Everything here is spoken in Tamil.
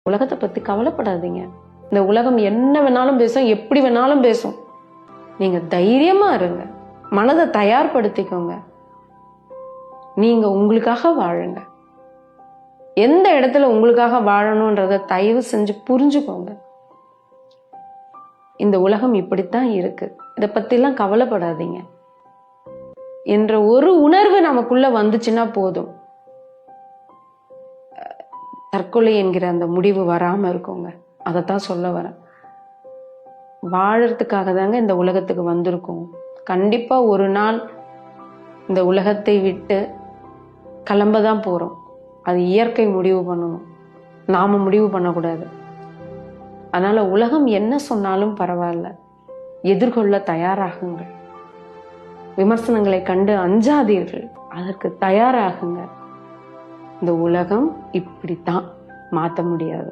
உலகத்தை பத்தி கவலைப்படாதீங்க. இந்த உலகம் என்ன வேணாலும் பேசும், எப்படி வேணாலும் பேசும். நீங்க தைரியமா இருங்க, மனதை தயார்படுத்திக்கோங்க. நீங்க உங்களுக்காக வாழுங்க. எந்த இடத்துல உங்களுக்காக வாழணும்ன்றத தயவு செஞ்சு புரிஞ்சுக்கோங்க. இந்த உலகம் இப்படித்தான் இருக்கு, இதை பத்திலாம் கவலைப்படாதீங்க என்ற ஒரு உணர்வு நமக்குள்ள வந்துச்சுன்னா போதும், தற்கொலை என்கிற அந்த முடிவு வராம இருக்குங்க. அதைத்தான் சொல்ல வரேன். வாழறதுக்காக தாங்க இந்த உலகத்துக்கு வந்திருக்கோம். கண்டிப்பா ஒரு நாள் இந்த உலகத்தை விட்டு கிளம்பதான் போறோம். அது இயற்கை முடிவு பண்ணணும், நாம முடிவு பண்ணக்கூடாது. அதனால உலகம் என்ன சொன்னாலும் பரவாயில்ல, எதிர்கொள்ள தயாராகுங்கள். விமர்சனங்களை கண்டு அஞ்சாதீர்கள், அதற்கு தயாராகுங்க. இந்த உலகம் இப்படித்தான், மாற்ற முடியாது.